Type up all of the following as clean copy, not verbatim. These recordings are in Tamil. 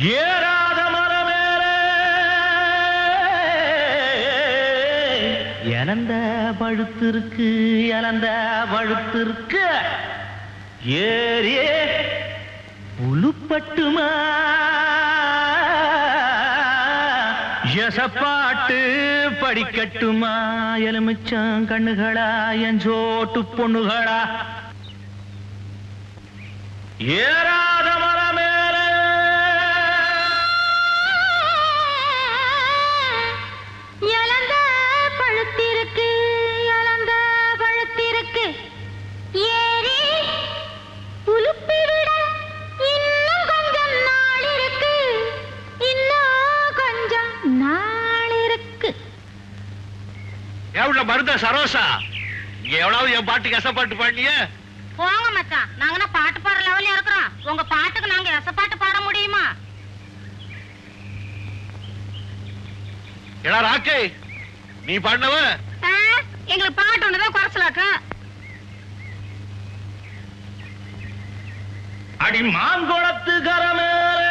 ஏறாத மரமேலே இழந்த பழுத்திருக்கு இழந்த பழுத்திருக்கு ஏறியே புலுப்பட்டுமா எசப்பாட்டு படிக்கட்டுமா எலுமிச்சம் கண்ணுகளா என் சோட்டு பொண்ணுகளா ஏறாத மரமேலே இழந்த பழுத்திருக்கு இழந்த பழுத்திருக்கு ஏறி புலுப்பிவிட இன்னும் கொஞ்சம் நாள் இருக்கு இன்னும் கொஞ்சம் நாள் இருக்கு. எவ்வளவு மருந்த சரோசா எவ்வளவு என் பாட்டுக்கு எசப்பாட்டு பாடிய போங்க மச்சான், நாங்க பாட்டு பாடுற லெவல்ல இருக்கிறோம். உங்க பாட்டுக்கு நாங்க எசப்பாட்டு பாட முடியுமா? எடா ராக்கே நீ பாடினவ எங்களுக்கு பாட்டு ஒண்ணுதான் குறைச்சலாக்கா. அடி மாங்குளத்து கரமேலே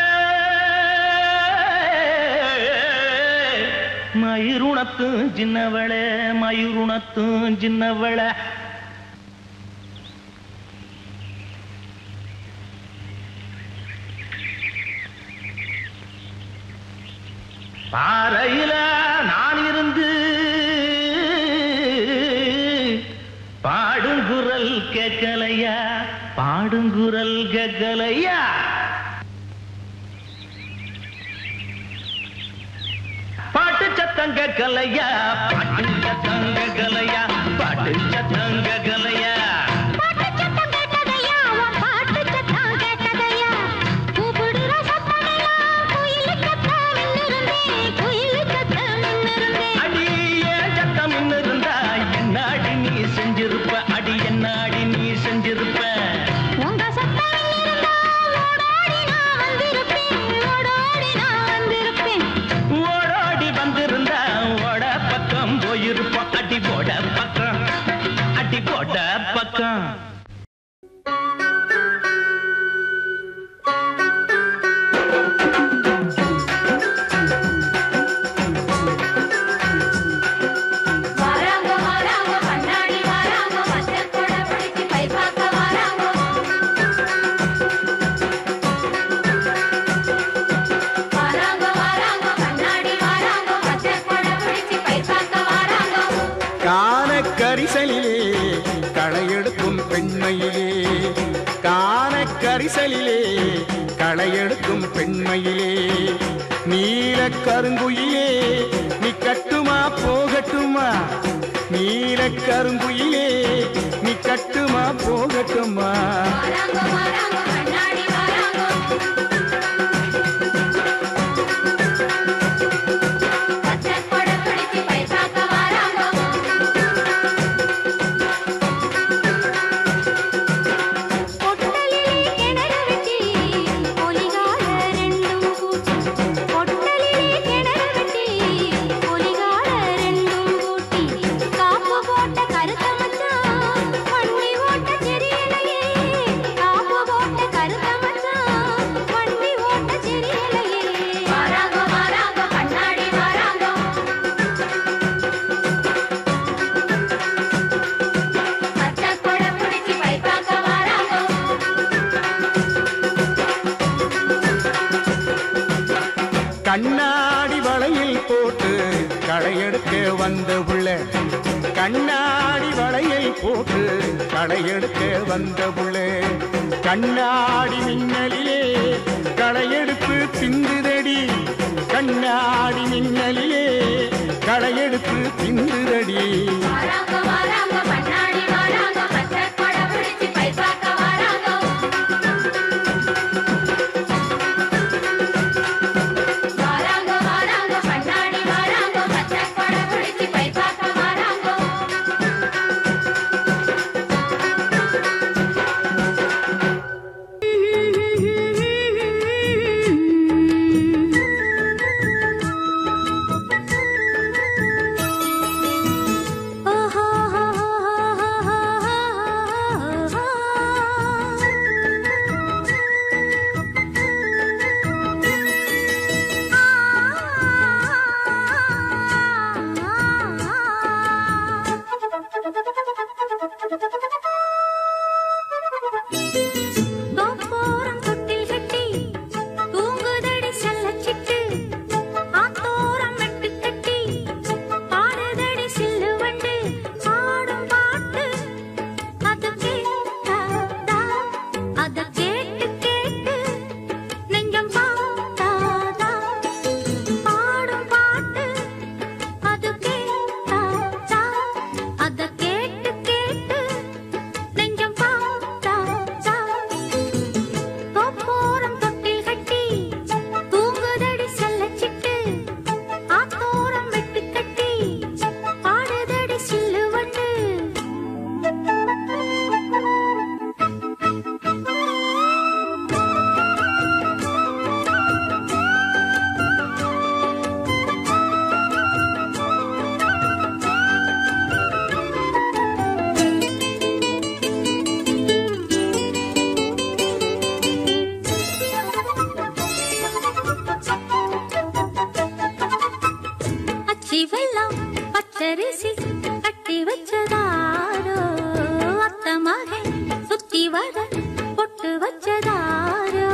மயிருணத்தும் சின்னவளே மயிருணத்தும் சின்னவளே பாறையில நான் இருந்து பாடுங்குரல் கேட்கலையா பாடுங்குரல் கேட்கலையா பாட்டு சத்தம் கேட்கலையா பாட்டு சத்தம் கேட்கலையா பாட்டு சத்தம் கேட்கலையா களையெடுக்கும் பெண்மையிலே நீல கருங்குயிலே நீ கட்டுமா போகட்டுமா நீல கருங்குயிலே நீ கட்டுமா போகட்டுமா கண்ணாடி வளையில் போட்டு களையெடுக்க வந்த புள்ள கண்ணாடி வளையில் போட்டு களையெடுக்க வந்த புள்ள கண்ணாடி மின்னலிலே களையெடுப்பு பிந்துதடி கண்ணாடி மின்னலிலே களையெடுப்பு பிந்துதடி பச்சரிசி கட்டி வச்சதாரோ அத்த மகன் சுத்தி வர பொட்டு வச்சதாரோ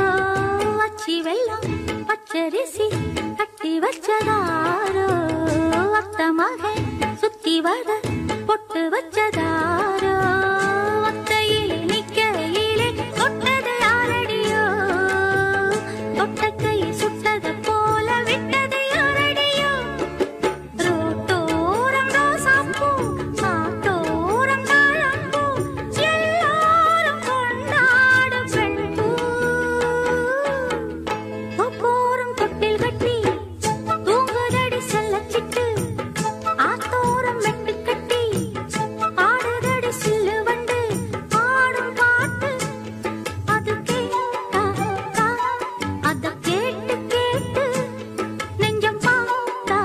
அச்சி வெள்ளம் பச்சரிசி கட்டி வச்சதாரோ அத்த மகன் சுத்தி வர பொட்டு வச்சதாரோ ஒத்தையிலே நிக்கையிலே தொட்டது யாரடியோ தொட்ட கை சுட்டது போல விட்டது யாரடியோ ரோட்டோரம் ரோசாப்பூ காட்டோரம் தாழம்பூ எல்லாரும் கொண்டாடும் பெண்பூ போரும் தொட்டில் கட்டி தூங்குதடி செல்லச்சிட்டு ஆத்தோரம் வெட்டு கட்டி ஆடுதடி சில்லு வண்டு ஆடும் பாட்டு அது கேட்டா அத கேட்டு கேட்டு நெஞ்சம் பாட்டா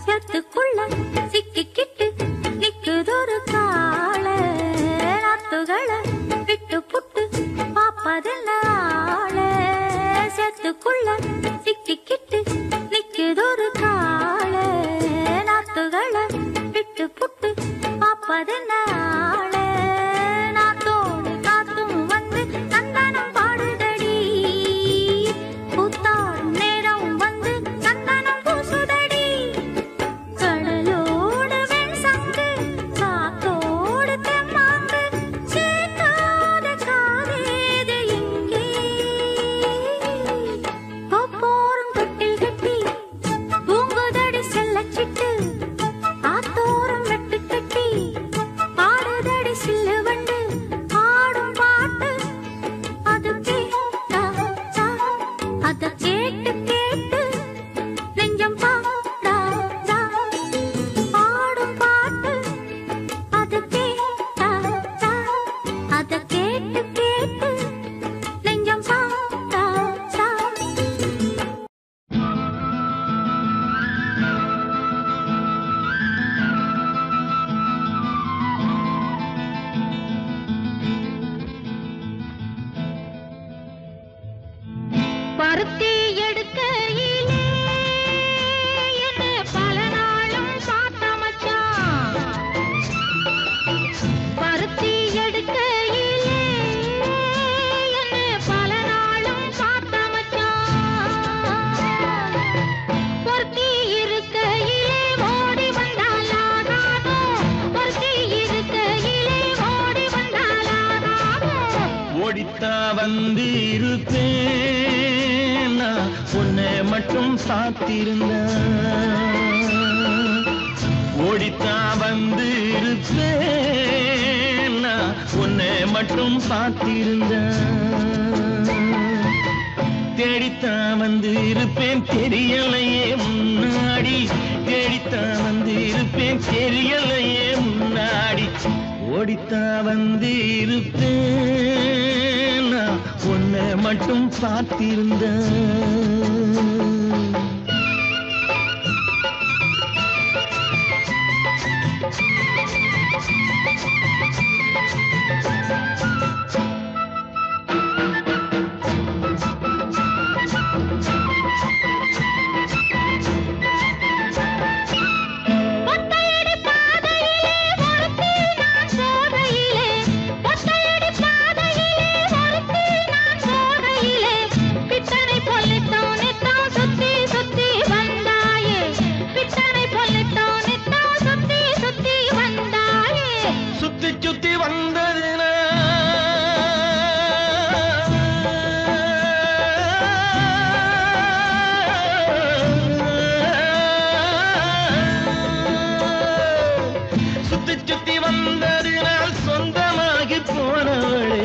சேத்துக்குள்ள சிக்கிக்கிட்டு நிக்குதொரு காள நாத்துகளை விட்டு புட்டு பாப்பதென்ன ஆள சேத்துக்குள்ள சிக்கிக்கிட்டு நிக்குதொரு காள நாத்துகளை விட்டு புட்டு பாப்பதென்ன ஆள நாத்தோடு காத்தும் வந்து சந்தனம் பாடுதடி கூத்தாடும் நேரம் வந்து சந்தனம் பூசுதடி கடலோடு வெண்சங்கு காத்தோடு தெம்மாங்கு சேர்க்காத காதேது எங்கே போரும் தொட்டில் கட்டி பூங்குதடி செல்லச்சிட்டு ஆத்தோரம் வெட்டு கட்டி பாடுதடி சில்லு வண்டு ஆடும் பாட்டு அது கேட்டா அத கேட்டு கேட்டு நெஞ்சம் பாடா ஆடும் பாட்டு அது கேட்டா அத கேட்டு கேட்டு நெஞ்சம் பாடா பருத்தி எடுக்கையிலே என்ன பல நாளும் பார்த்த மச்சான் பருத்தி எடுக்கையிலே என்ன பல நாளும் பார்த்த மச்சான் பொருத்தி இருக்கையிலே ஓடி வந்தாலாகாதோ பொருத்தி இருக்கையிலே ஓடி வந்தாலாகாதோ ஓடித்தா வந்து இருப்பேன் நான் உன்னை மட்டும் சாத்திருந்தேன் ஓடித்தா வந்து இருப்பேன் நான் உன்னை மட்டும் பார்த்திருந்தேன் தேடித்தான் வந்து இருப்பேன் தெரியலையே முன்னாடி தேடித்தான் வந்து இருப்பேன் தெரியலையே முன்னாடி ஓடித்தான் வந்து இருப்பேன் நான் உன்னை மட்டும் பார்த்திருந்தேன் பொத்தையடி பாதையிலே ஒருத்தி நான் போகையிலே பொத்தையடி பாதையிலே ஒருத்தி நான் போகையிலே பித்தனை பொல்லித்தான் நித்தான் சுத்தி சுத்தி வந்தாயே பித்தனை பொல்லித்தான் நித்தான் சுத்தி சுத்தி வந்தாயே சுத்தி சுத்தி வந்ததுனா சுத்தி சுத்தி வந்ததினால் சொந்தமாகி போனவளே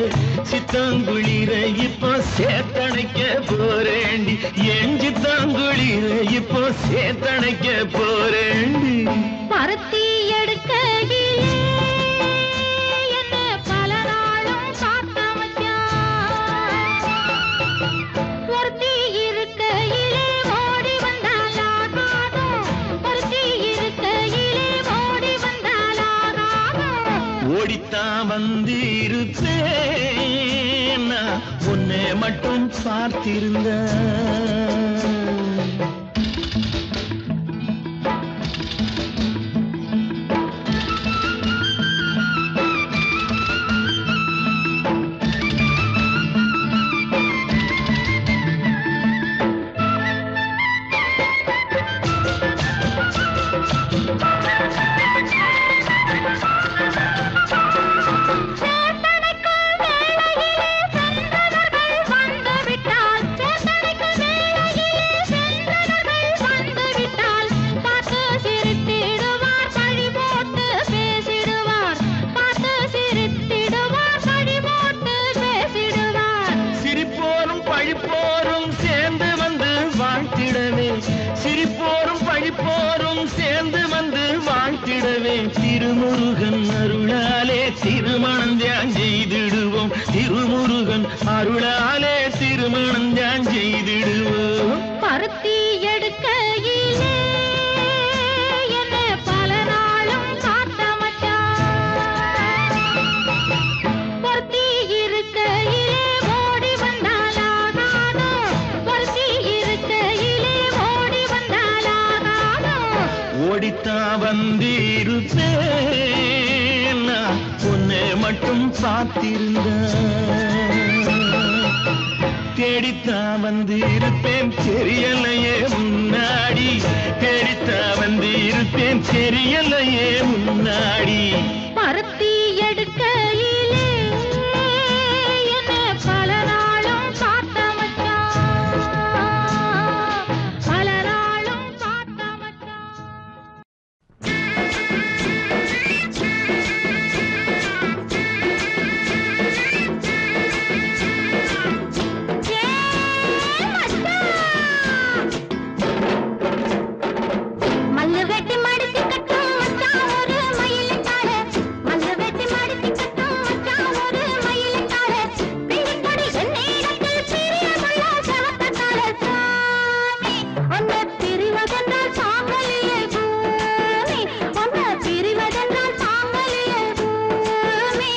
சித்தாங்குளிர இப்போ சேத்தணைக்க போறேண்டி என் சித்தாங்குளிர இப்போ சேத்தணைக்க போறேண்டி பருத்தி எடுக்கையிலே வந்திருப்பேன் நான் உன்னை மட்டும் பார்த்திருந்த திருமுருகன் அருளாலே திருமணம் தியான் செய்திடுவோம் திருமுருகன் அருளாலே திருமணம் தியான் செய்திடுவோம் பருத்தி எடுக்கையிலே என்ன பல நாளும் காத்த மச்சான் பொருத்தி இருக்கையிலே ஓடி வந்தாலாகாதோ பொருத்தி இருக்கையிலே ஓடி வந்தாலாகாதோ ஓடித்தா வந்திருப்பேன் நான் உன்னை மட்டும் பார்த்திருந்த தேடித்தா வந்திருப்பேன் தெரியலையே முன்னாடி தேடித்தா வந்திருப்பேன் தெரியலையே முன்னாடி பருத்தி எடுக்கையிலே என்ன பல நாளும் காத்த மச்சான் பல நாளும் காத்த மச்சான் மல்லு வெட்டி மடிச்சு கட்டும் மச்சான் ஒரு மயிலுக்கார மல்லு வெட்டி மடிச்சு கட்டும் மச்சான் ஒரு மயிலுக்கார பிடிக்கடி என்னிடத்தில் பிரியமுள்ள சவத்தக்கார சாமி உன்னை பிரிவதென்றால் சாங்கலியே பூமி உன்னை பிரிவதென்றால் சாங்கலியே பூமி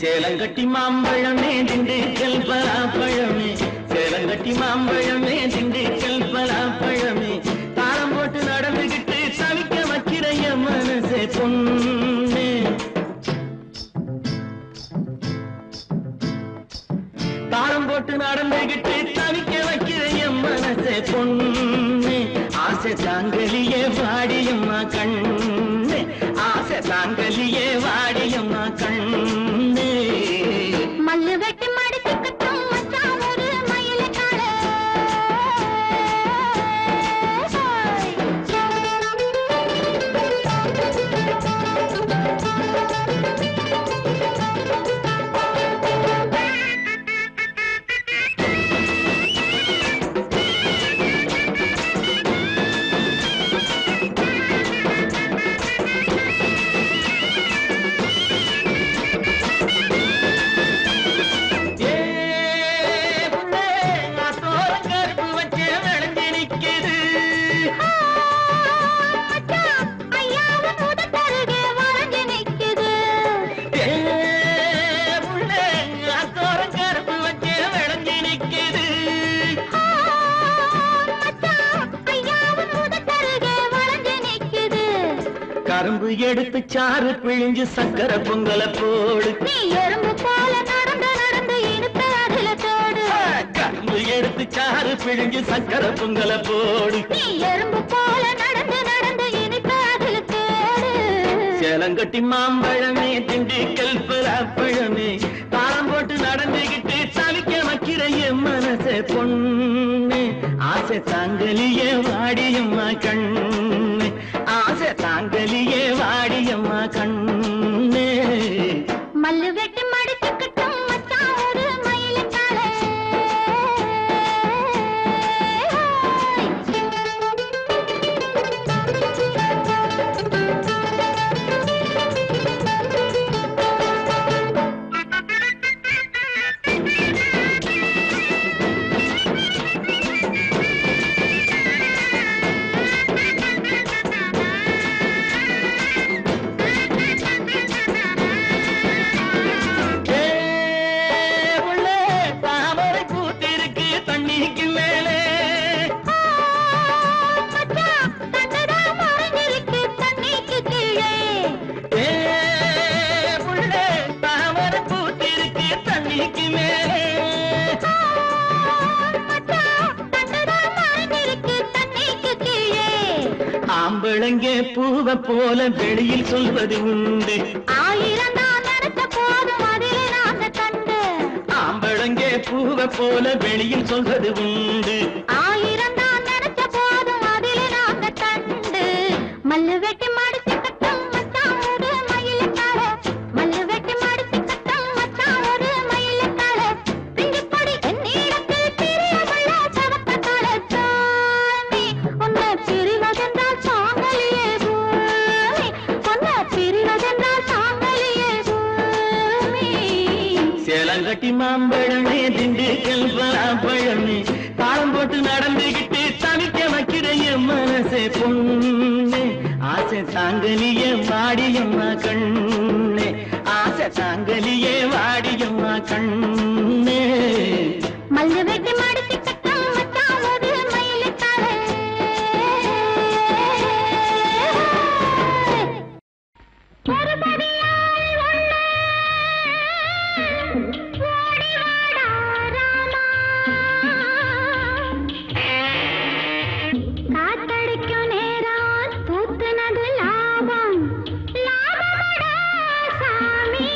சேலங்கட்டி மாம்பழமே திண்டுக்கல் பலாப்பழமே சேலங்கட்டி மாம்பழமே திண்டுக்கல் பலாப்பழமே தாளம் போட்டு நடந்துகிட்டு தவிக்க வைக்கிற என் மனசே பொண்ணு தாளம் போட்டு நடந்துகிட்டு தவிக்க வைக்கிற என் மனசே பொண்ணு ஆசை தாங்கலியே வாடியம்மா கண்ணு ஆசை தாங்கலியே வாடியம்மா கண்ணு மல்லு வெட்டி மடிச்சு கட்டும் மச்சான் ஒரு மயிலுக்கார கரும்பு எடுத்து சாறு பிழிஞ்சு சக்கரை பொங்கல போடு நீ எறும்பு போல நடந்து நடந்து இனிப்ப அதுல தோடு கரும்பு எடுத்து சாறு பிழிஞ்சு சக்கரை பொங்கல போடு நீ எறும்பு போல நடந்து நடந்து இனிப்ப அதுல தோடு சேலங்கட்டி மாம்பழமே திண்டுக்கல் பலாப்பழமே தாளம் போட்டு நடந்துகிட்டு தவிக்க வைக்கிற என் மனசே பொண்ணு ஆசை தாங்கலியே வாடியம்மா கண்ணு ஆசை தாங்கலியே வாடியம்மா கண்ணு மல்லு வெட்டி மடிச்சு கட்டும் மச்சான் ஒரு மயிலுக்கார ஆம்பளங்கே பூவை போல வெளியில் சொல்வது உண்டு. 1000 தான் நடத்த போதும் அதிலே நாங்க கண்டு. ஆம்பளங்கே பூவை போல வெளியில் சொல்வது உண்டு. 1000 தான் நடத்த போதும் அதிலே நாங்க கண்டு. மல்லு வெட்டி மடிச்சு கட்டும் மச்சான் ஒரு மயிலுக்கால. மல்லு வெட்டி மடிச்சு கட்டும் மச்சான் ஒரு மயிலுக்கால. பிஞ்சு பொடி என்னிடத்தில் பிரியமுள்ள சவக்கத்தால சாமி. உன்னை பிரிவதென்றால் சாங்கலியே பூமி. உன்னை பிரிவதென்றால் சாங்கலியே பூமி. சேலங்கட்டி மாம்பழமே திண்டுக்கல் பலாப்பழமே தாளம் போட்டு நடந்துகிட்டு தவிக்க வைக்கிறைய மனசே பொண்ணே. ஆசை தாங்கலியே வாடியம்மா கண்ணே. ஆசை தாங்கலியே வாடியம்மா கண்ணே. மல்லு வெட்டி மடிச்சு கட்டும் மச்சான் ஒரு மயிலுக்கால. ஒரு படியால் ஒண்ணு ஓடி வாடா ராமா. காத்தடிக்கும் நேரம் பூத்துனது லாபம். லாபமடா சாமி.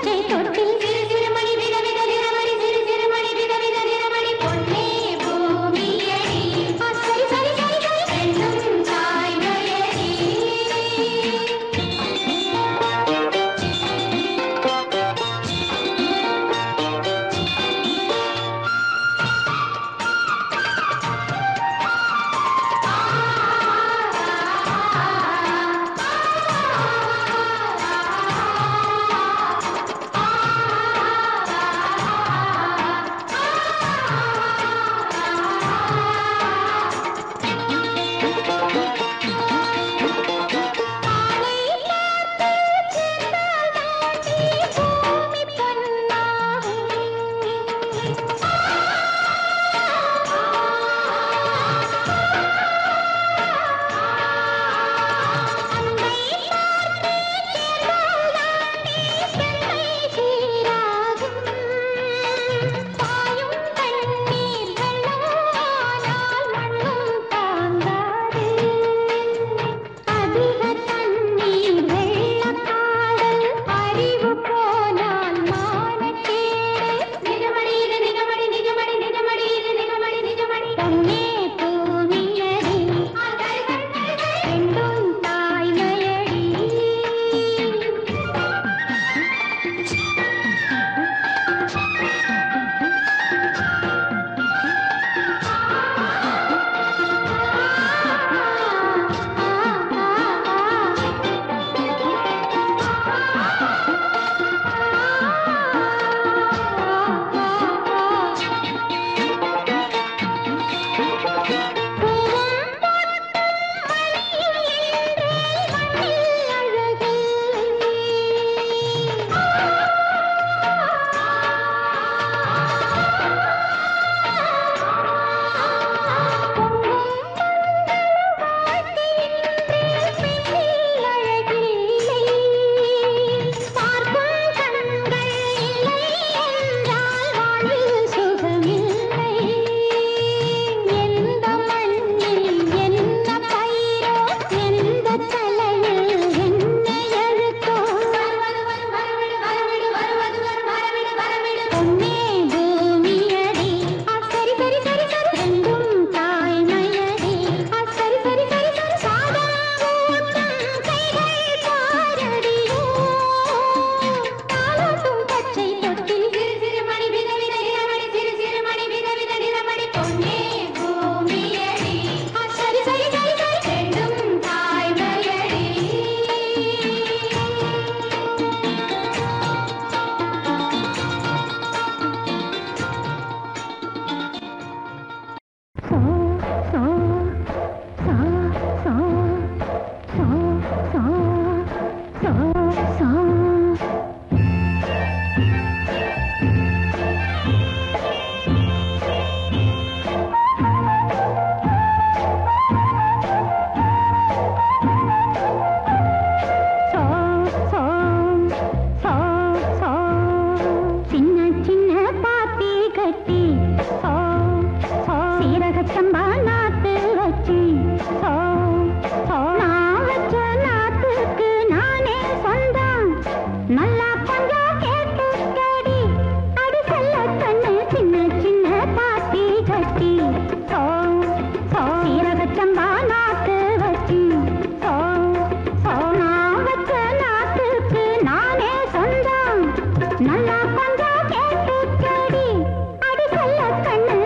பச்சை தொட்டில் சிறு சிறு மணி வித வித நிறமணி சிறு சிறு மணி வித வித நிறமணி பொன்னே பூமியடி சரி சரி சரி சரி பெண்ணும் தாய்மையடி நல்லா கொஞ்சம் கேட்டு கடி அடி சொல்ல கண்ணு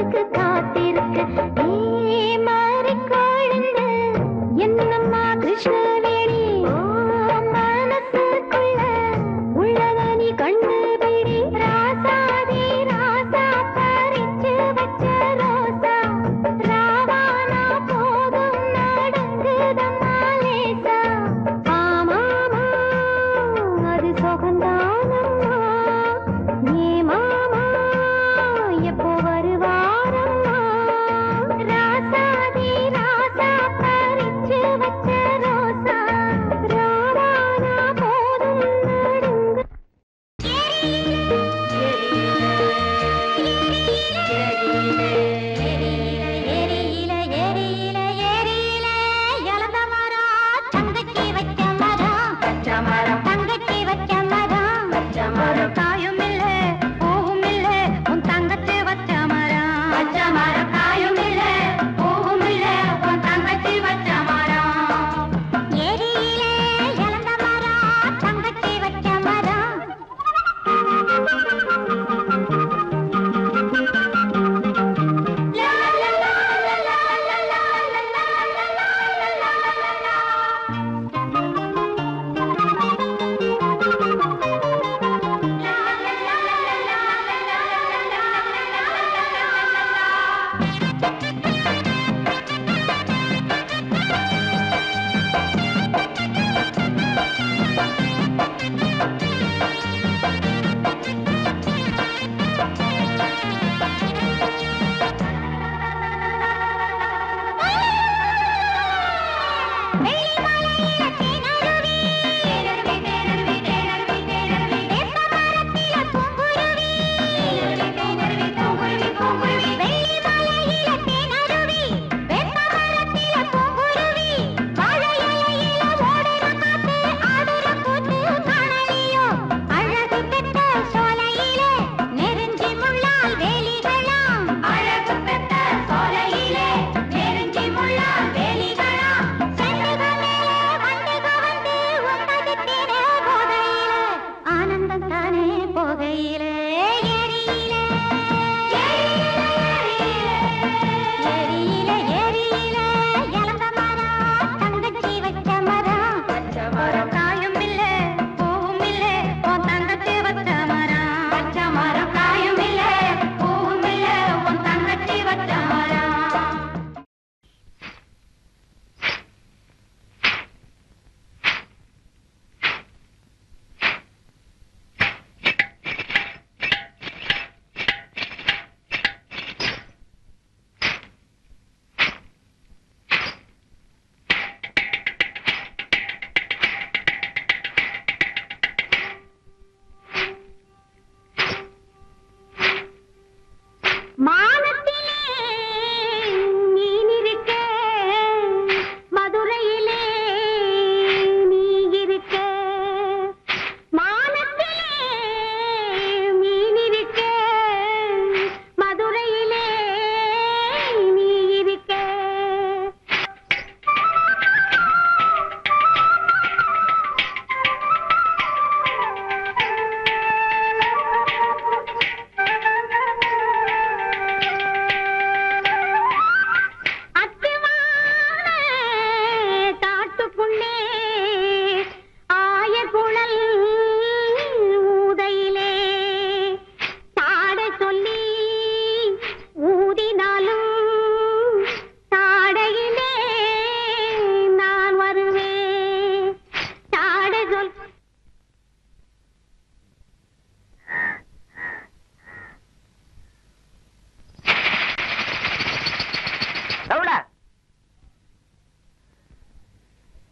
உனக்கு காத்திருக்கு ஏ மாறி கொழுந்து என்னம்மா கிருஷ்ணவேணி மனசுக்குள்ள உள்ளத நீ கண்டுபிடி ராசாதி ராசா பறிச்சு வச்ச ரோசா ராவானா போதும் நடங்குதம்மா லேசா ஆமாமா அது சொகந்தானம்மா ஏ மாமா எப்போ வருவாரம்மா ராசாதி ராசா பறிச்சு வச்ச ரோசா ராவானா போதும் நடுங்கு எரியில இலந்த மரம் தங்கச்சி வச்ச மரம் தங்கச்சி வச்ச மரம் காயும் இல்ல பூவும் இல்ல உன் தங்கச்சி வச்ச மரம் காயும் இல்ல பூவும் இல்ல உன் தங்கச்சி வச்ச மரம் எரியில இலந்த மரம் தங்கச்சி வச்ச மரம்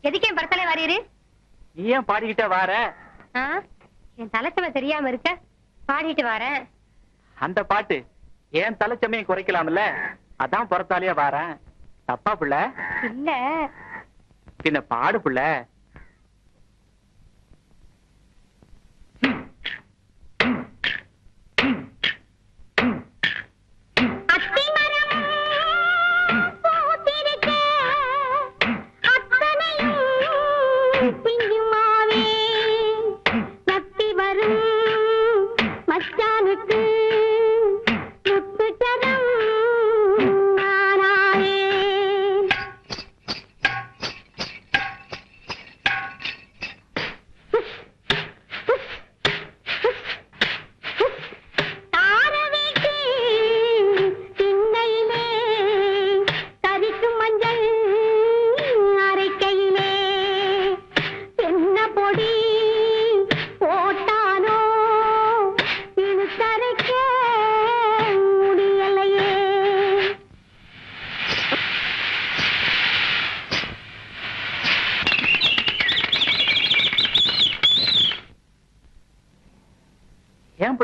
எதுக்கே படத்துல வாரீரு? நீ ஏன் பாடிக்கிட்டே வார? என் தலைச்சமை தெரியாம இருக்க பாடிட்டு வரேன். அந்த பாட்டு ஏன் தலைச்சமையை குறைக்கலாம்ல, அதான் புறத்தாலேயே வாரேன். தப்பா புள்ள? இல்ல பின்ன பாடு புள்ள.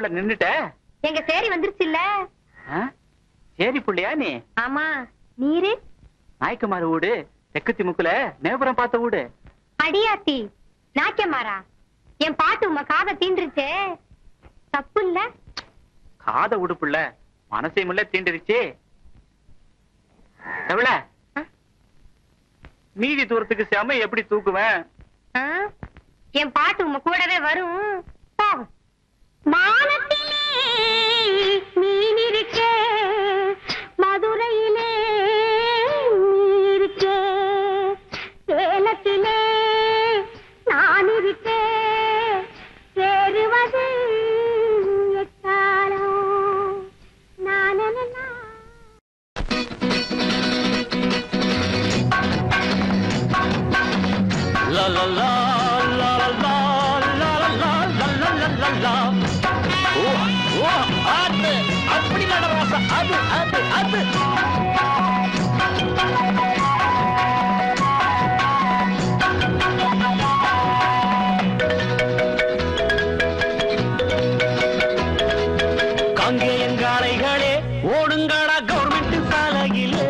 புள்ள நின்னுட்ட? எங்க சேரி வந்துருச்சு இல்ல? சேரி புள்ளையா நீ? ஆமா. நீரு? நாய்க்குமார் வீடு, தெக்குத்தி முக்குல நேபுரம் பார்த்த வீடு. அடியாத்தி நாக்கியமாரா, என் பாட்டு உங்க காதை தீண்டுருச்சே, தப்பு இல்ல? காத உடுப்புள்ள மனசையும் இல்ல தீண்டிருச்சு. எவ்வள மீதி தூரத்துக்கு செம எப்படி தூக்குவேன்? என் பாட்டு உங்க கூடவே வரும். மானத்திலே மீன் இருக்க, மதுரையிலே இருக்க, சேலத்திலே நான் இருக்க, சேருவது எக்காலம் நானனா. La la la la la la la la la la la la. ஓ ஓ அது அப்படி நடராசா, அது அது அது. காங்கேயங்காளைகளே ஓடுங்கடா கவர்மெண்ட் சாலையிலே,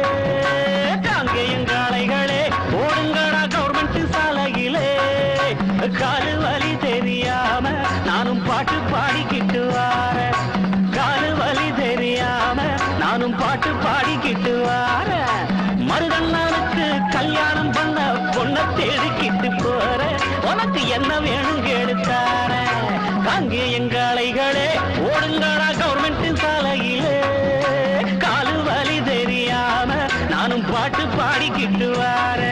காங்கேயங்காளைகளே ஓடுங்கடா கவர்மெண்ட் சாலையிலே. காலு வலி தெரியாம நானும் பாட்டு பாடிக்கிட்டு வார, காலு வலி தெரியாம நானும் பாட்டு பாடிக்கிட்டு வார. மருதண்ணனுக்கு கல்யாணம் பண்ண பொண்ண தேடிக்கிட்டு போற, உனக்கு என்ன வேணும் கேடுத்தார. காங்கேயங்காளைகளே ஓடுங்கடா கவர்மெண்ட் சாலையிலே, காலு வலி தெரியாம நானும் பாட்டு பாடிக்கிட்டு வார.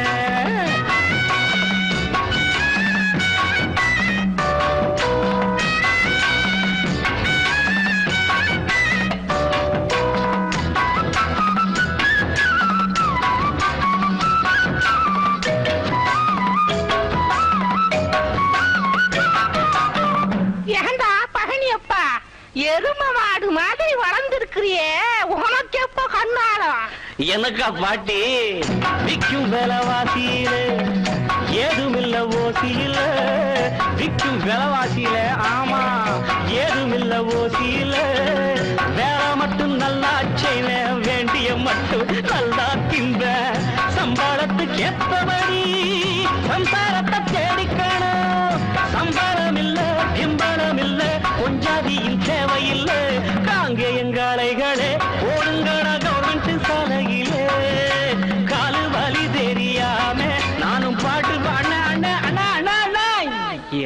ஏண்டா பழனியப்பா, எரும மாடு மாதிரி வளர்ந்திருக்கிறியே, உனக்கு எப்ப கண்ணாலம்? எனக்கா பாட்டி? விக்கும் விலைவாசியில ஏதுமில்ல ஓசியில, விக்கும் விலைவாசியில ஆமா ஏதுமில்ல ஓசியில. வேலை மட்டும் நல்லா செய்ய, வேண்டிய மட்டும் நல்லா திம்ப, சம்பளத்துக்கு ஏத்தபடி சம்சாரத்தை தேடிக்கணும். சம்பளம் இல்ல பிம்பளம் இல்ல, கொஞ்சாதியின் தேவையில்ல. காங்கேயங்காளைகளே ஓடுங்கடா கவர்மெண்ட் சாலையிலே, காலு வலி தெரியாம நானும் பாட்டு அண்ணா அண்ணா அண்ணா அண்ணா அண்ணா.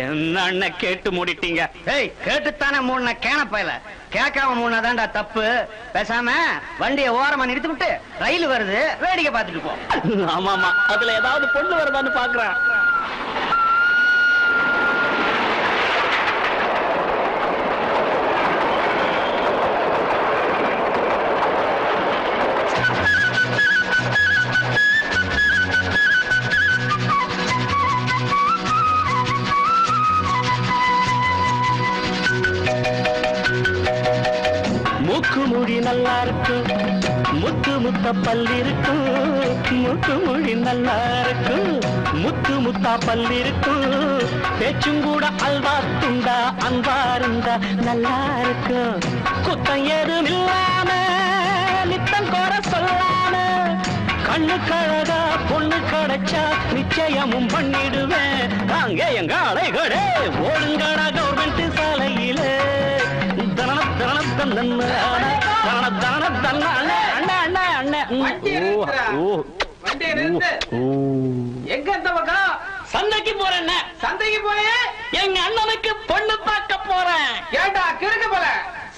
என்ன அண்ணன் கேட்டு மூடிட்டீங்க? ஏய், கேட்டுத்தானே மூணு கேனப்பையில, கேட்காம மூணாதான்டா தப்பு. பேசாம வண்டியை ஓரமா நிறுத்தி விட்டு ரயில் வருது வேடிக்கை பார்த்துட்டு போ. ஆமாமா, அதுல ஏதாவது பொண்ணு வருதான்னு பாக்குறேன். மூக்கு மொழி நல்லா இருக்கும், முத்து முத்த பல் இருக்கும், மூக்கு மொழி நல்லா இருக்கும், முத்து முத்தா பல் இருக்கும். பேச்சும் கூட அல்வா துண்டா அன்பா இருந்தா நல்லா இருக்கும். குத்தம் ஏதும் இல்லாம நித்தம் கோர சொல்லாம, கண்ணு கழகா பொண்ணு கிடைச்சா நிச்சயமும் பண்ணிடுவேன். காங்கேயங்காளைகளே ஓடுங்கடா கவர்மெண்ட் சாலையிலே, எங்க இந்த பக்கம்? சந்தைக்கு போறேன். சந்தைக்கு போய் எங்க அண்ணனுக்கு பொண்ணு பார்க்க போறேன். ஏண்டா கிறுக்கு போல,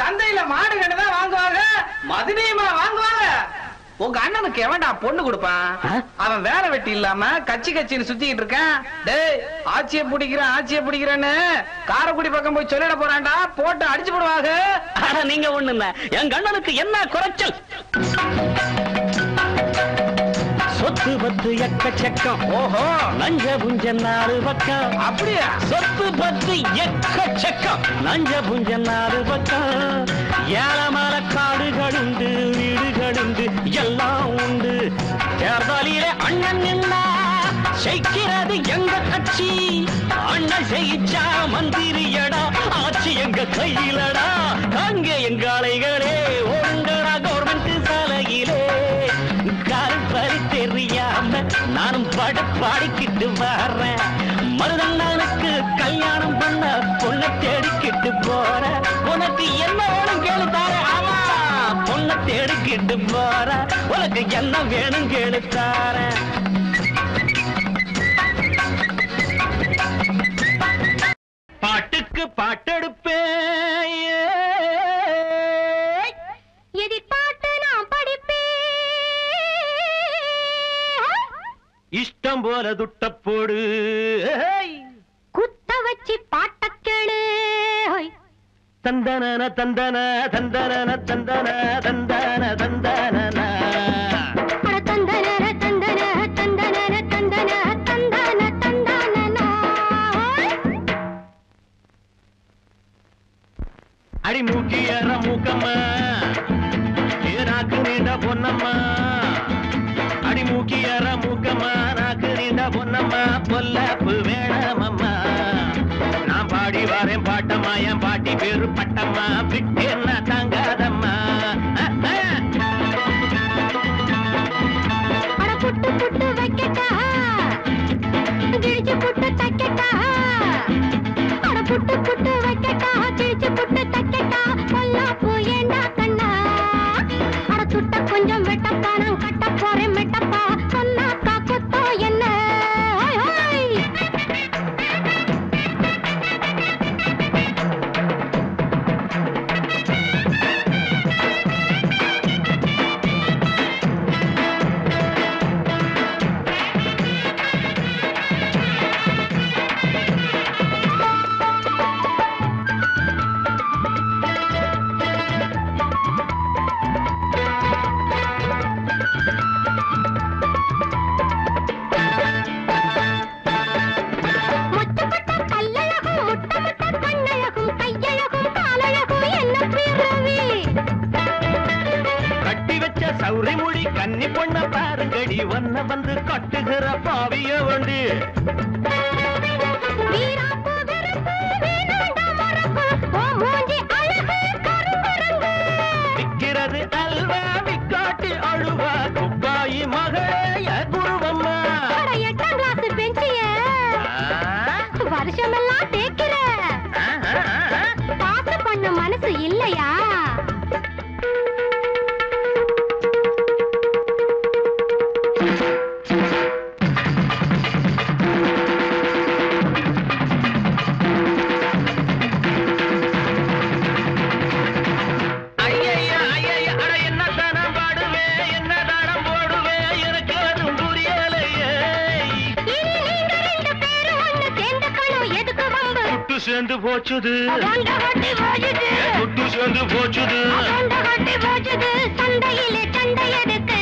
சந்தையில மாடு கண்டுதான் வாங்குவாங்க, மதுரையுமா வாங்குவாங்க? உங்க அண்ணனுக்கு எவன்டா பொண்ணு கொடுப்பான்? அவன் வேலை வெட்டி இல்லாம கச்சி கச்சின்னு சுத்திக்கிட்டு இருக்கான். டேய், ஆட்சியை பிடிக்கிறேன்னு காரைக்குடி பக்கம் போய் சொல்லிட போறான்டா, போட்டு அடிச்சு போடுவாங்க. நீங்க ஒண்ணு இல்ல, எங்க அண்ணனுக்கு என்ன குறைச்சல்? சொத்து பத்து எக்கச்சக்கம், ஓஹோ, லஞ்ச புஞ்ச 4 பக்கம். அப்படியா? சொத்து பத்து எக்கச்சக்கம், லஞ்ச புஞ்ச 4 பக்கம். ஏழமல காடுகள் உண்டு, வீடுகள் உண்டு, எல்லாம் உண்டு. தேர்தலிலே அண்ணன் நின்னா ஜெயிக்கிறது எங்க கட்சி. அண்ணன் ஜெயிச்சா மந்திரியடா, ஆட்சி எங்க கையிலடா. அங்கே எங்காளைகளே ஓடுங்கடா கவர்மெண்ட் சாலையிலே கால் தெரியாம நானும் பாடிக்கிட்டு வர்றேன் மருதண்ணனுக்கு கல்யாணம் பண்ண பொண்ணை தேடிக்கிட்டு போற உனக்கு என்ன வேணும் கேளு தார ஆமா பொண்ணை தேடிக்கிட்டு போற உனக்கு என்ன வேணும் கேளு தார பாட்டுக்கு பாட்டெடுப்பேன் எதிர்பார்த்து நான் படிப்பேன் இஷ்டம் போல துட்ட போடு குத்த வச்சு பாட்ட கேளு தந்தன தந்தன தந்தன தந்தன தந்தன தந்தன தந்தன தந்தன தந்தன தந்தன தந்தன தந்தன அடி மூக்கியற மூக்கம்மா நாக்கு நீண்ட பொன்னம்மா அடி மூக்கியற மூக்கம்மா நாக்கு நீண்ட பொன்னம்மா பொல்லப்பு வேணாமம்மா நான் பாடி வரேன் பாட்டம்மா என் பாட்டி பேரு பட்டம்மா விட்டேன்னா தாங்காதம்மா புட்டு புட்டு வைக்கட்டா கிழிச்சு புட்டு தைக்கட்டா புட்டு புட்டு வைக்கட்டா கிழிச்சு புட்டு தைக்கட்டா பொல்லாப்பு ஏண்டா கண்ணா சுட்ட கொஞ்சம் வெட்டப்பா நான் கட்ட போறேன் மெட்டப்பா சொன்னாக்கா குத்தோ என்ன சௌரிமொழி கன்னி பொண்ண பாருங்கடி ஒன்ன வந்து கட்டுகிற பாவிய வண்டி விக்கிறது அல்வா விக்காட்டி அழுவா குப்பாயி மகைய குருவம்மா 8ஆம் கிளாஸ் பெஞ்சிய வருஷமெல்லாம் தேக்கிற பாத்து பண்ண மனசு இல்லையா சேர்ந்து போச்சுது குட்டு சேர்ந்து போச்சுது சண்டையிலே சண்டை எடுக்கு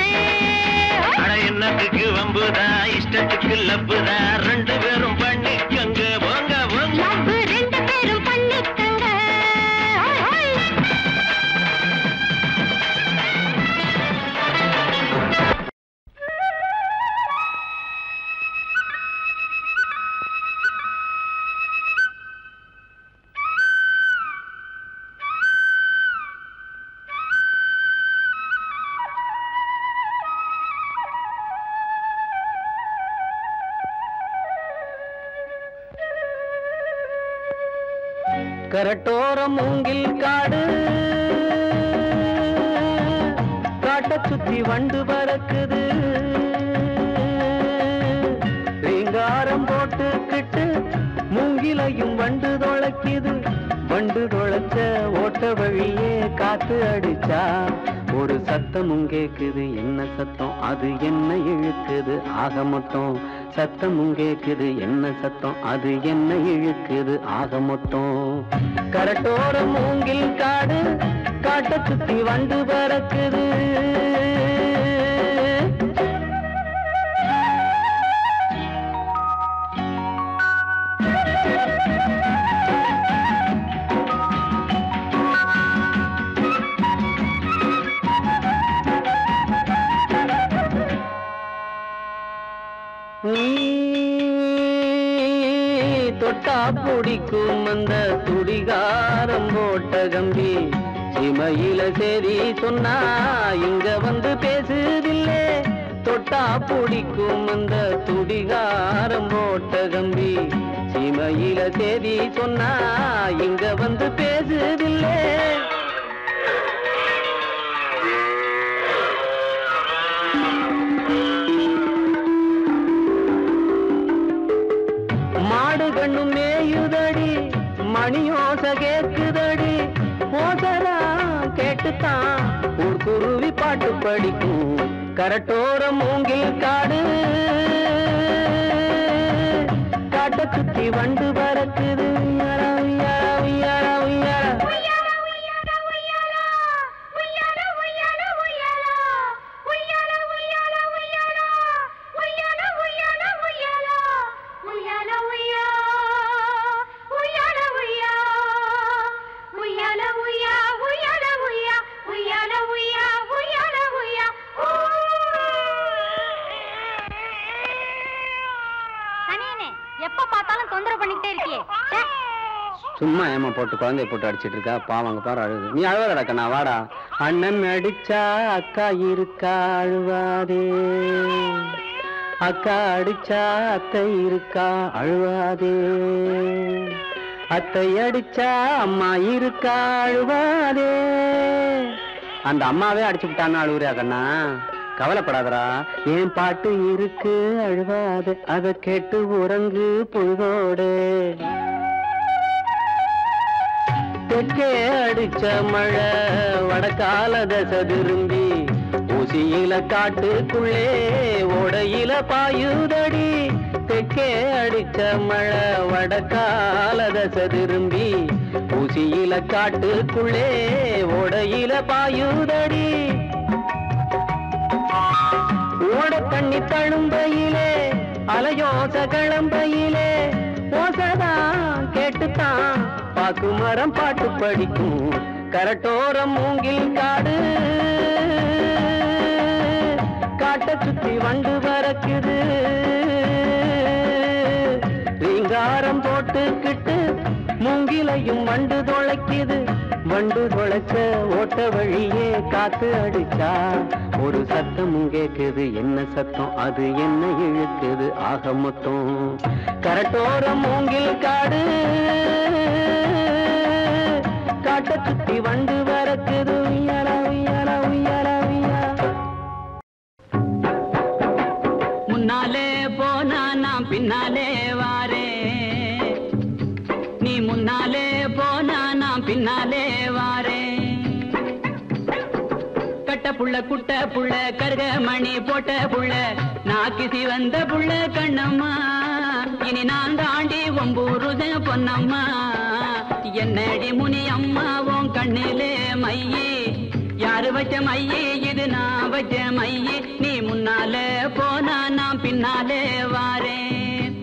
அட என்னத்துக்கு வம்புதா இஷ்டத்துக்கு லப்புதா ரெண்டு பேரும் பண்ணிக்கங்க போங்க போங்க ரெண்டு பேரும் பண்ணிக்கங்க கரட்டோர மூங்கில் காடு காட்ட சுத்தி வண்டு பறக்குது ரீங்காரம் போட்டுக்கிட்டு மூங்கிலையும் வண்டு தொலைக்குது வண்டு தொலைச்ச ஓட்ட வழியே காத்து அடிச்சா ஒரு சத்தமும் கேக்குது என்ன சத்தம் அது என்ன இழுக்குது ஆக மொத்தம் சத்தமும் கேக்குது என்ன சத்தம் அது என்ன இழுக்குது ஆக மொத்தம் கரட்டோர மூங்கில் காடு காட்ட சுத்தி வண்டு பறக்குது தொட்டா பிடிக்கும் அந்த துடிகாரம் போட்ட கம்பி சீமையில சேரி சொன்னா இங்க வந்து பேசுதில்லே தொட்டா பிடிக்கும் அந்த துடிகாரம் போட்ட கம்பி சீமையில சேரி சொன்னா இங்க வந்து பேசுதில்லே மாடு கண்ணு மேயுதடி மணியோச கேக்குதடி ஓசரா கேட்டுத்தான் ஊர் குருவி பாட்டு படிக்கும் கரட்டோர மூங்கில் காடு காட்ட சுத்தி வண்டு பறக்குது உய்யாரா உய்யாரா உய்யாரா எப்ப பார்த்தாலும் தொந்தரவு பண்ணிக்கிட்டே இருக்கியே சும்மா ஏமா போட்டு குழந்தைய போட்டு அடிச்சிட்டு இருக்கா பாவங்க பாரு அழுது நீ அழுவாதடா கண்ணா வாடா அண்ணன் அடிச்சா அக்கா இருக்கா அழுவாதே அக்கா அடிச்சா அத்தை இருக்கா அழுவாதே அத்தை அடிச்சா அம்மா இருக்கா அழுவாதே அந்த அம்மாவே அடிச்சு விட்டான்னு அழுவுறியா கண்ணா கவலைப்படாதரா ஏன் பாட்டு இருக்கு அழுவாது அத கேட்டு உறங்கு பொழுதோடு தெற்கே அடிச்ச மழை வடக்கால தசை திரும்பி ஊசியில காட்டுக்குள்ளே ஓடையில பாயுதடி தெற்கே அடிச்ச மழை வடக்கால தசை திரும்பி ஊசியில காட்டுக்குள்ளே ஓடையில பாயுதடி ஓட தண்ணி தழும்பையிலே அலையோச கிளம்பையிலே ஓசதான் கேட்டுத்தான் பாக்கு மரம் பாட்டு படிக்கும் கரட்டோரம் மூங்கில் காடு காட்ட சுத்தி வண்டு பறக்குது ரீங்காரம் போட்டுக்கிட்டு மூங்கிலையும் வண்டு தொலைக்குது வண்டு தொலைச்ச ஓட்ட வழியே காத்து அடிச்சா ஒரு சத்தமும் கேக்குது என்ன சத்தம் அது என்ன இழுக்குது ஆக மொத்தம் கரட்டோரம் மூங்கில் காடு காட்ட சுத்தி வண்டு வரக்குது உய்யாரா உய்யாரா உய்யாரா உய்யா முன்னாலே போனா நான் பின்னாலே வாரே நீ முன்னாலே போனா நான் பின்னாலே வாரே கட்ட புள்ள குட்ட புள்ள கருக மணி போட்ட புள்ள நாக்கிசி வந்த புள்ள கண்ணம்மா இனி நான் தாண்டி ஒம்பூருத பொன்னம்மா என்னடி முனி அம்மாவும் கண்ணிலே மையே யாரு வச்ச மையே இது நான் வச்ச மையே நீ முன்னாலே போனா நான் பின்னாலே வாரேன்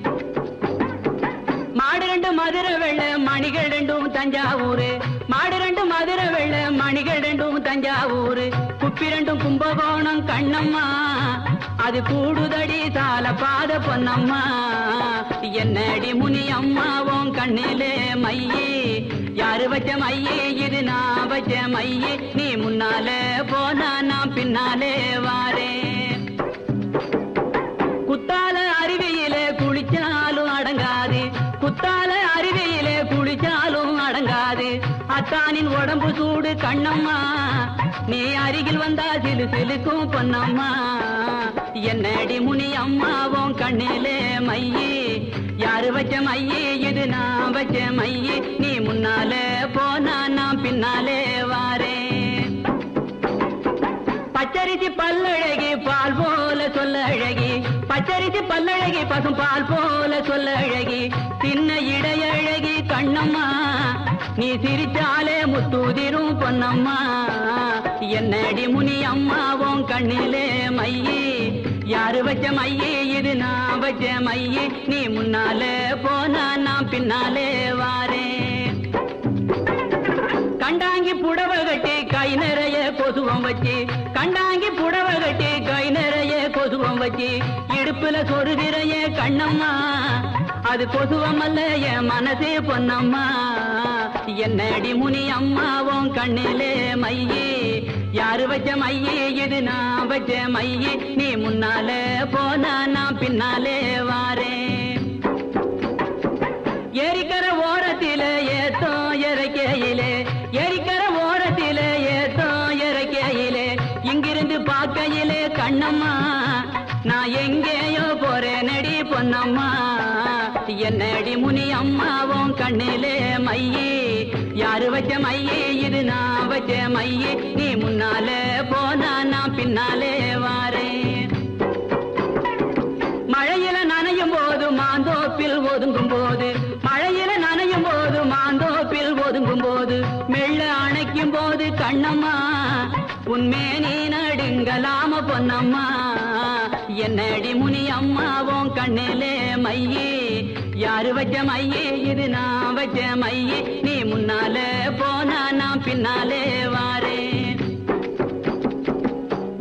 மாடு ரெண்டு மதுரை வெள்ள மணிகள் ரெண்டும் தஞ்சாவூரு மாடு ரெண்டு மதுரை வெள்ள மணிகள் ரெண்டும் தஞ்சாவூரு குப்பி ரெண்டும் கும்பகோணம் கண்ணம்மா அது கூடுதடி சால பாத பொன்னம்மா என்னடி முனி அம்மாவும் கண்ணிலே மையே யாரு வச்ச மையே இது நான் வச்ச மையே நீ முன்னாலே போனா நான் பின்னாலே வாரேன் குத்தால அருவியிலே குளிச்சாலும் அடங்காது குத்தால அருவியிலே குளிச்சாலும் அடங்காது அத்தானின் உடம்பு சூடு கண்ணம்மா நீ அருகில் வந்தா சிலு சிலுக்கும் பொன்னம்மா என்னடி முனி அம்மாவும் கண்ணிலே மையே யாரு வச்ச மையே இது நான் வச்ச மையே நீ முன்னாலே போனா நான் பின்னாலே வாரேன் பச்சரிசி பல்லழகி பால் போல சொல்ல அழகி பச்சரிசி பல்லழகி பசும் பால் போல சொல்ல அழகி சின்ன இடையழகி கண்ணம்மா நீ சிரிச்சாலே முத்தூதிரும் பொன்னம்மா என்னடி முனி அம்மாவும் கண்ணிலே மையே யாரு வச்ச மையே இது நான் வச்ச மையே நீ முன்னாலே போனா நான் பின்னாலே வாரேன் கண்டாங்கி புடவை கட்டி கை நிறைய கொசுவம் வச்சு கண்டாங்கி புடவை கட்டி கை நிறைய கொசுவம் வச்சு இடுப்புல சொருதிரைய கண்ணம்மா அது கொசுவமல்ல என் மனசே பொன்னம்மா. என்னடி முனி அம்மாவும் கண்ணிலே மையே, யாரு வச்ச மையே இது நான் வச்ச மையே. நீ முன்னாலே போனா நான் பின்னாலே வாரேன். ஏரிக்கர ஓரத்திலே ஏத்தோ இறக்கையிலே, ஏரிக்கர ஓரத்திலே ஏத்தோ இறக்கையிலே, இங்கிருந்து பார்க்கையிலே கண்ணம்மா நான் எங்கேயோ போறேனடி பொன்னம்மா. என்னடி முனி அம்மாவும் கண்ணிலே மையே, யாரு வச்ச மையே இது நான் வச்ச மையே. நீ முன்னாலே போனா நான் பின்னாலே வாரேன். மழையில நனையும் போது மாந்தோப்பில் ஒதுங்கும் போது, மழையில நனையும் போது மாந்தோப்பில் ஒதுங்கும் போது, மெல்ல அணைக்கும் போது கண்ணம்மா உன்மே நீ நடுங்கலாம பொன்னம்மா. என்னடி முனி அம்மாவும் கண்ணிலே மையே, யாரு வச்ச மையே இது நான் வச்ச மையே. நீ முன்னாலே போனா நான் பின்னாலே வாரேன்.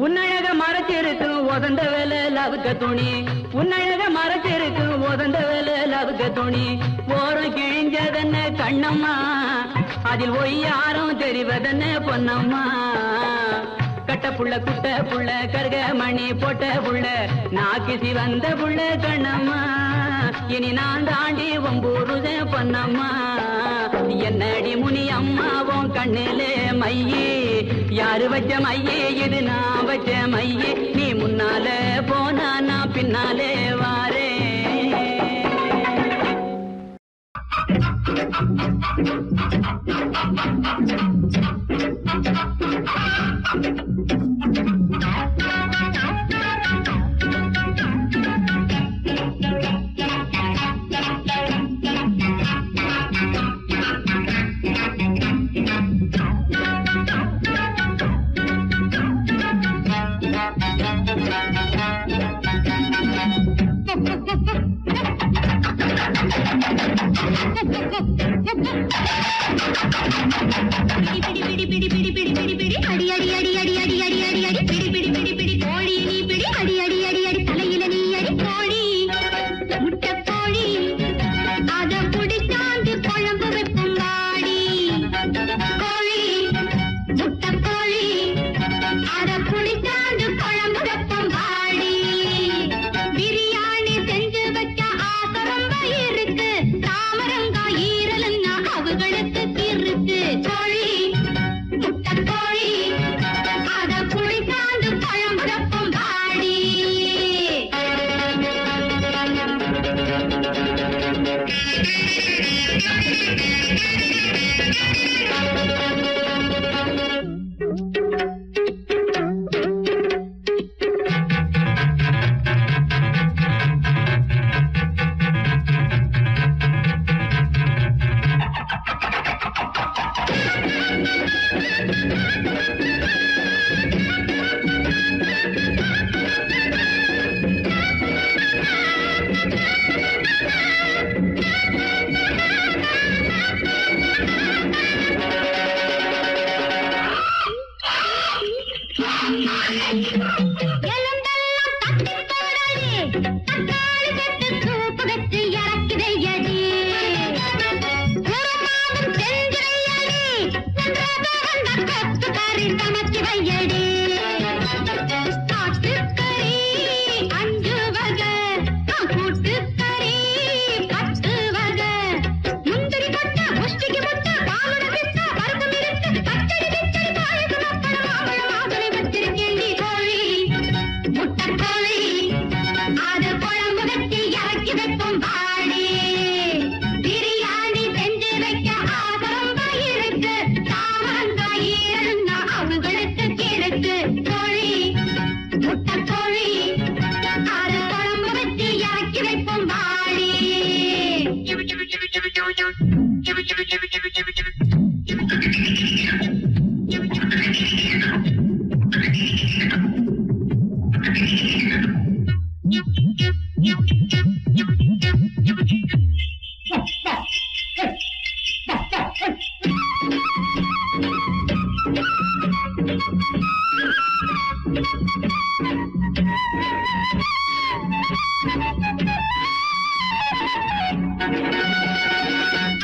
உன்னழக மறைச்சிருக்கு உதந்த வேலை லவுக்க துணி, உன்னழக மறைச்சிருக்கு உதந்த வேலை லவுக்க துணி. ஓரம் கிழிஞ்சதென்ன கண்ணம்மா, அதில் ஒய்யாரம் தெரிவதென்ன பொன்னம்மா. கட்ட புள்ள குட்ட புள்ள கருக மணி போட்ட புள்ள, நாக்கு சிவந்த புள்ள கண்ணம்மா. இனி நான் தாண்டி ஒம்பூருத பொன்னம்மா. என்னடி முனி அம்மாவும் கண்ணிலே மையே, யாரு வச்ச மையே இது நான் வச்ச மையே. நீ முன்னாலே போனா நான் பின்னாலே வாரேன்.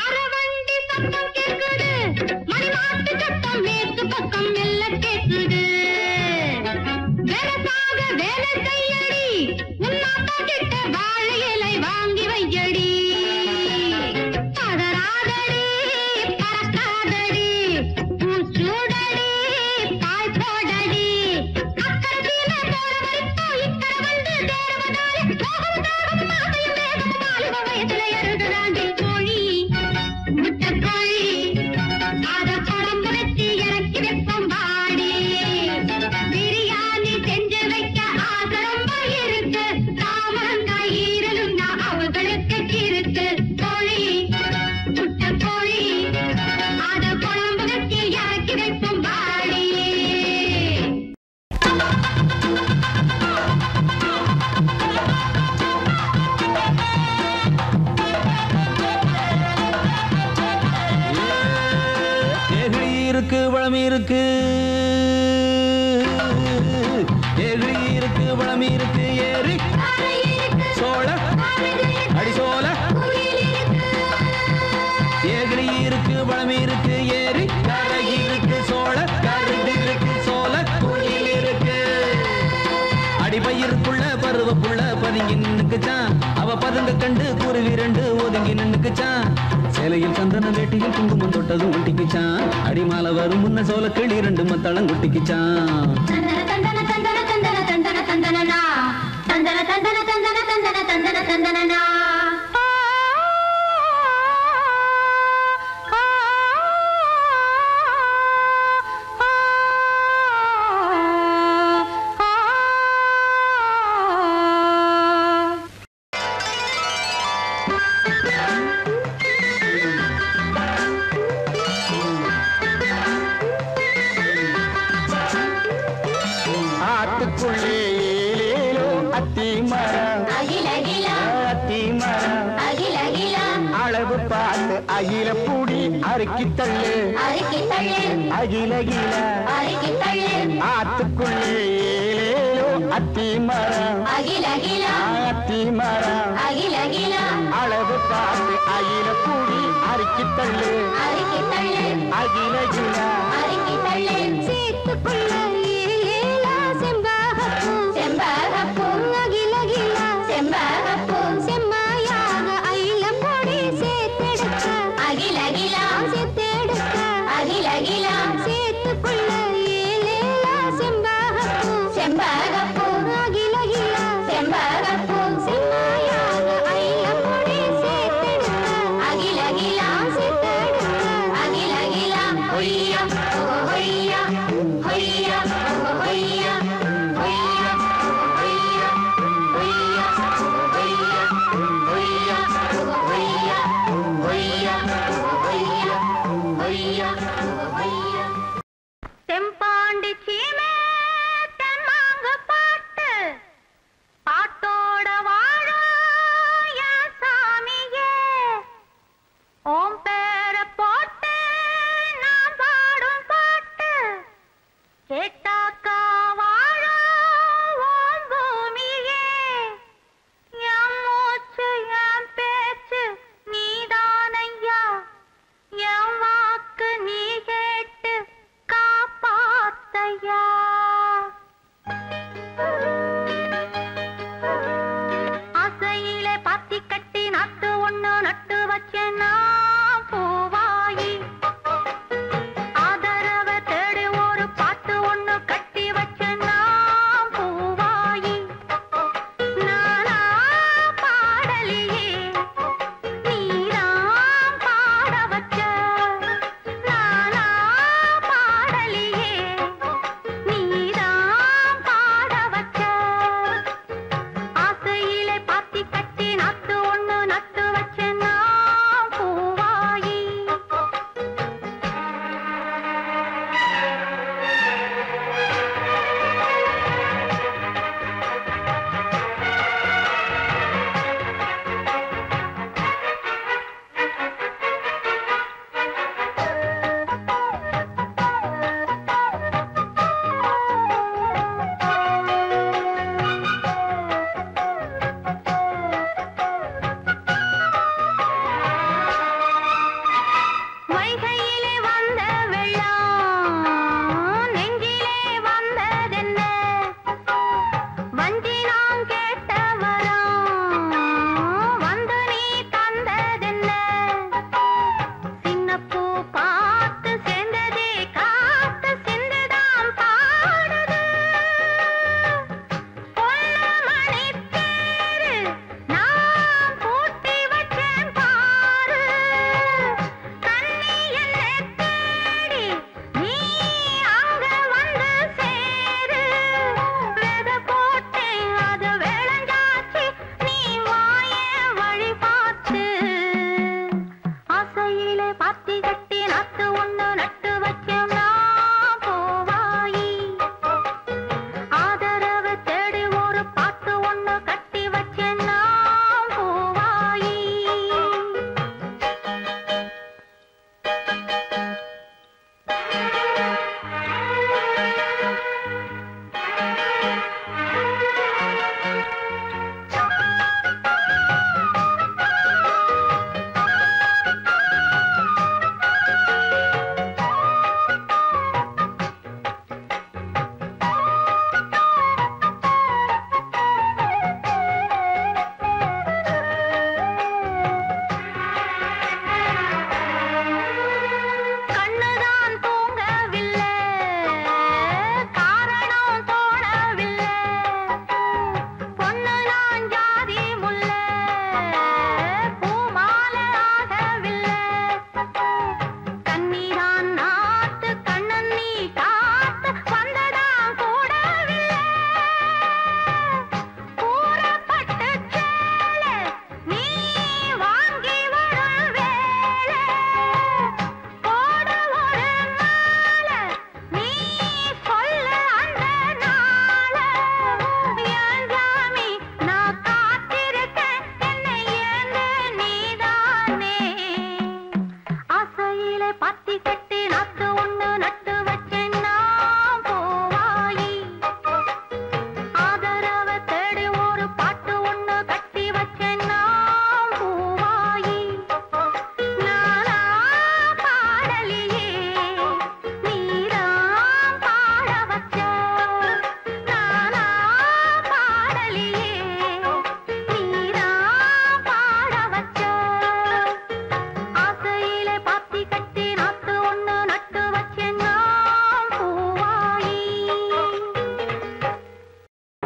அரவண்டி சத்தம் கேக்குது, மணிமாட்டு சத்தம் மேற்கு பக்கம் மெல்ல கேக்குது. வெரசாக வேலை செய்யடி, உன்னாத்தா கிட்ட வாழை இலை வாங்கி வையடி. பதறாதடி, பறக்காதடி, பூச்சூடடி, பாய் போடடி. அக்கரசீல போற வரைக்கும் இக்கரை வந்து தேர்வதாலே போகும் தாகம் மாதையும் வேகமும் வாலிப வயசுல எழுதுதாண்டி கோழி, முட்டைக்கோழி. அத குழம்பு வச்சு இறக்கி வைப்போம் வாடி. பிரியாணி செஞ்சு வைக்க ஆசை ரொம்ப இருக்கு. தாமரங்காய் ஈரலுன்னா அவர்களுக்கு இருக்கு. கோழி, முட்டைக்கோழி. அத குழம்பு வச்சு இறக்கி வைப்போம் வாடி. ஏகிழி இருக்கு வளம் இருக்கு, ஏகிழி இருக்கு வளம் இருக்கு. ஏறி சோழ அடி சோழ. ஏகிழி இருக்கு வளம் இருக்கு, ஏறி கரை இருக்கு சோழ. கருது இருக்கு சோழ, குயில் இருக்கு. அடிபயிருக்குள்ள பருவப்புள்ள பதுங்கி நின்னுக்குச்சான். அவ பதுங்க கண்டு குருவி ரெண்டு ஒதுங்கி நின்னுக்குச்சான். சேலையில் சந்தன வேட்டியில் குங்குமம் தொட்டதும் ஒட்டிக்குச்சான். அடிமால வரும் முன்ன சோல கிளி ரெண்டு மத்தளம் குட்டிக்குச்சான். தந்தன தந்தன தந்தன தந்தன தந்தன தந்தனனா, தந்தன தந்தன தந்தன தந்தன தந்தன தந்தனனா. ஆத்துக்குள்ளே ஏலேலோ அத்தி மரம், அகிலகிலா, அத்தி மரம். அகிலகிலா, அளவு பார்த்து அகில பூடி அறுக்கி தள்ளு, அறுக்கி தள்ளு, அகிலகில. அறுக்கி தள்ளு. ஆத்துக்குள்ளே ஏலேலோ அத்தி மரம், அகிலகிலா, அத்தி மரம். அகிலகிலா, அளவு பார்த்து அகில பூடி அறுக்கி தள்ளு, அறுக்கி தள்ளு, அகிலகில. அறுக்கி தள்ளு. சேத்துக்குள்ள ஏலேலா செம்பகப்பூ, செம்பகப்பூ. அகிலகிலா, செம்பகப்பூ. செம்மாயாக அயிலம் பொடி சேத்தெடுக்க, அகிலகிலா, சேத்தெடுக்க, அகிலகிலா. சேத்துக்குள்ள ஏலேலா செம்பகப்பூ, செம்பகப்பூ. அகிலகிலா, செம்பகப்பூ. செம்மாயாக அயிலம் பொடி சேத்தெடுக்க, அகிலகிலா, சேத்தெடுக்க, அகிலகிலா. ஹொய்யா ஹொய்யா ஹொய்யா ஹொய்யா ஹொய்யா ஹொய்யா ஹொய்யா ஹொய்யா ஹொய்யா ஹொய்யா ஹொய்யா ஹொய்யா ஹொய்யா. தெம்பாண்டி சீமே தெம்மாங்க பாட்டு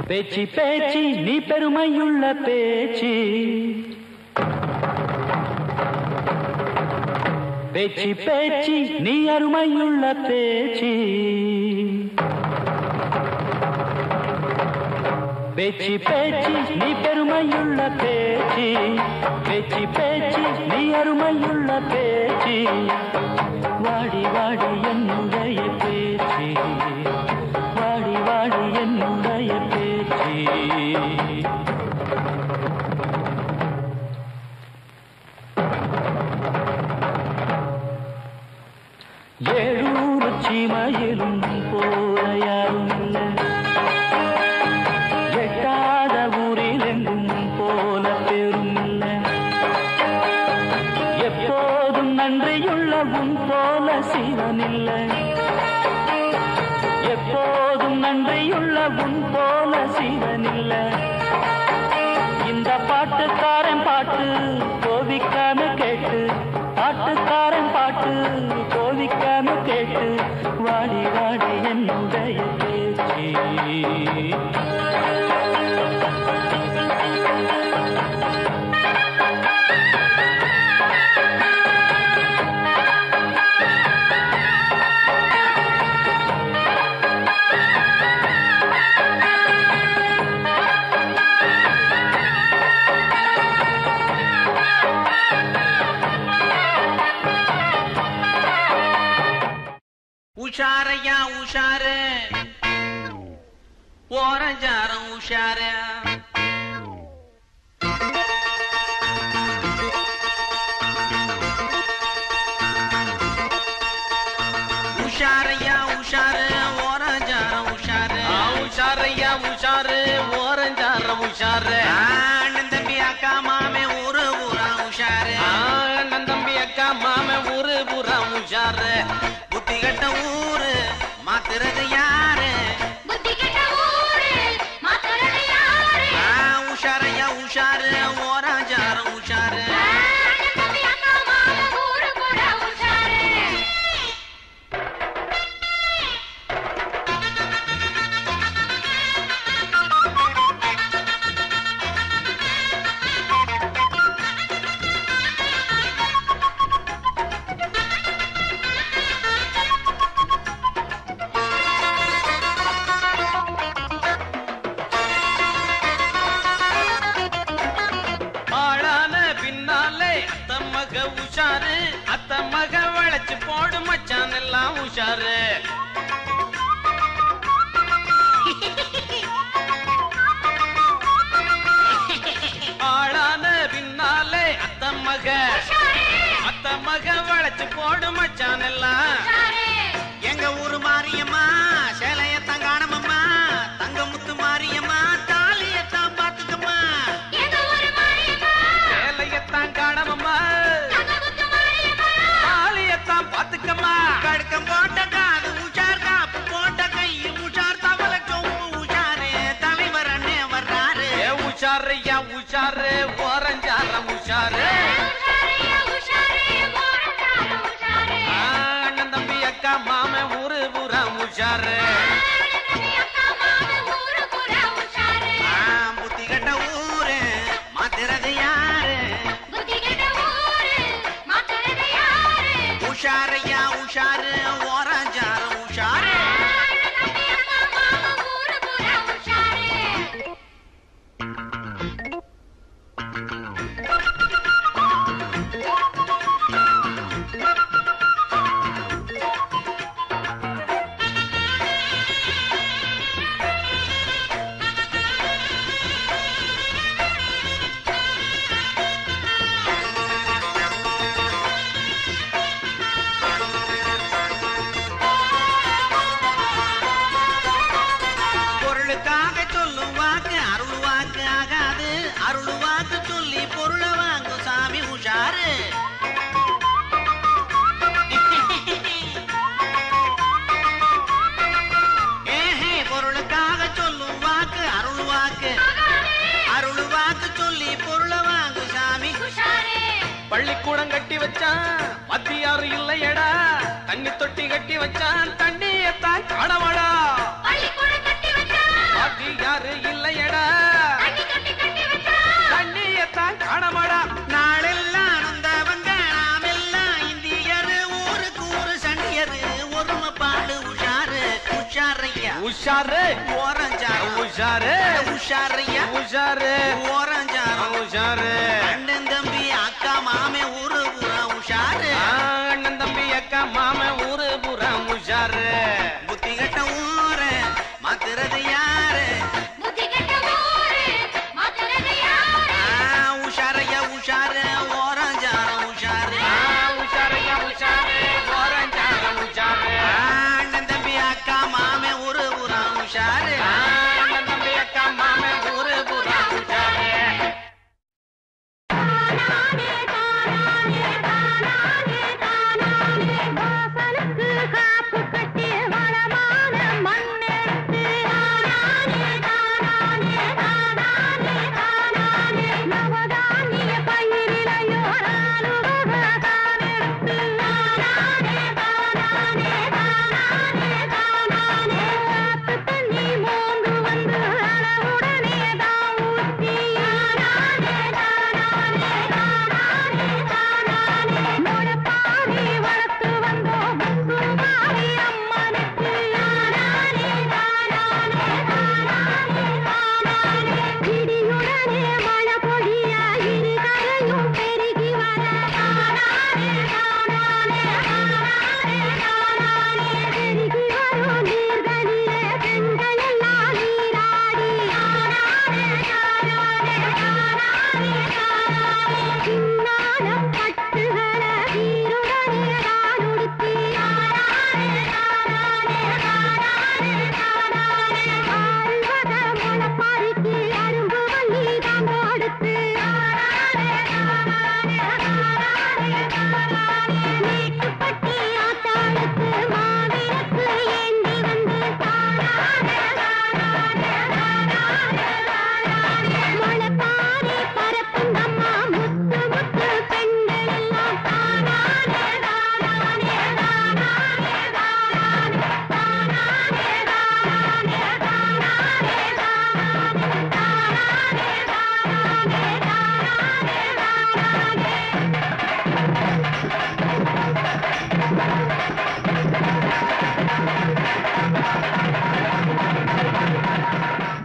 பேச்சு பேச்சு நீ பெருமையுள்ள பேச்சு பேச்சு பேச்சு நீ அருமையுள்ள பேச்சு பேச்சு பேச்சு நீ பெருமையுள்ள பேச்சு பேச்சு பேச்சு நீ அருமையுள்ள பேச்சு வாடி வாடி என்னுடைய பேச்சு வாடி வாடி என்னுடைய பேச்சு ஏழூர் சீமையிலும் போல யாரும் இல்லை எட்டாத ஊரில் எங்கும் போல பெரும் இல்லை எப்போதும் நன்றியுள்ள உன் போல சிவன் இல்லை எப்போதும் நன்றியுள்ள உன் போல சிவன் இல்லை இந்த பாட்டுக்காரன் பாட்டு கோவிக்காம கேட்டு பாட்டுக்காரன் பாட்டு கோவிக்காம கேட்டு வாடி வாடி என்னுடைய பேச்சு உஷாரையா உஷாரு ஓரஞ்சாரம் உஷாரு உஷாரையா உஷாரு ஓரஞ்சாரம் உஷாரு உஷாரையா உஷாரு ஓரஞ்சாரம் உஷாரு அண்ணன் தம்பி அக்கா மாமே ஊரு பூரா உஷாரு அண்ணன் தம்பி அக்கா மாமே ஊரு பூரா உஷாரு புத்தி கட்ட ஊரு மாத்துறது யாரு புத்தி கெட்ட ஊரு மாத்துறது யாரு உஷாரையா உஷாரு ஓராஞ்சாரம் உஷாரு அண்ணன் தம்பி அக்கா மாமா ஊரு கூட உஷாரு உஷாரு அத்த மக வளைச்சு போடு மச்சான் எல்லாம் உஷாரு ஆளான பின்னாலே அத்த மக வளைச்சு போடு மச்சான் எல்லாம் எங்க ஊரு மாரியம்மா சேலையத்தான் காணமம்மா தங்க முத்து மாரியம்மா தாலியத்தான் பாத்துக்கம்மா சேலையத்தான் காணமம்மா பாத்துக்கம்மா கடுக்கம் போட்ட காது உஷார் காப்பு போட்ட கை உஷார் தவளை கொம்பு உஷாரு தலைவர் அண்ணே வர்றாரு உஷாரையா உஷாரு ஓரஞ்சாரம் உஷாரு அண்ணன் தம்பி அக்கா மாமே ஊரு பூரா உஷாரு புத்தி கட்ட ஊரு மாத்துறது யாரு உஷாரையா உஷாரு ஓரஞ்சாரம் உஷாரு அருள்வாக்கு சொல்லி பொருளை வாங்கும் சாமி உஷாரு பொருளுக்காக சொல்லும் வாக்கு அருள்வாக்கு சொல்லி பொருளை வாங்கும் சாமி பள்ளிக்கூடம் கட்டி வச்சான் மத்தியாரு இல்லையடா தண்ணி தொட்டி கட்டி வச்சான் தண்ணியத்தான் காணவாடா வாத்தி யாரு இல்லையடா தண்ணியத்தான் காணமாடா நாளெல்லாம் நொந்தவங்க நாமெல்லாம் இந்தியரு ஊருக்கு ஊரு சண்டியரு ஒருமைப்பாடு உஷாரு உஷாரையா உஷாரு ஓரஞ்சாரு உஷாரு உஷாரையா உஷாரு ஓரஞ்சாரு உஷாரு அண்ணன் தம்பி அக்கா மாமே ஊரு பூரா உஷாரு அண்ணன் தம்பி அக்கா மாம ஊரு புறம் உஷாரு புத்தி கட்ட ஊரு மாத்துறது யாரு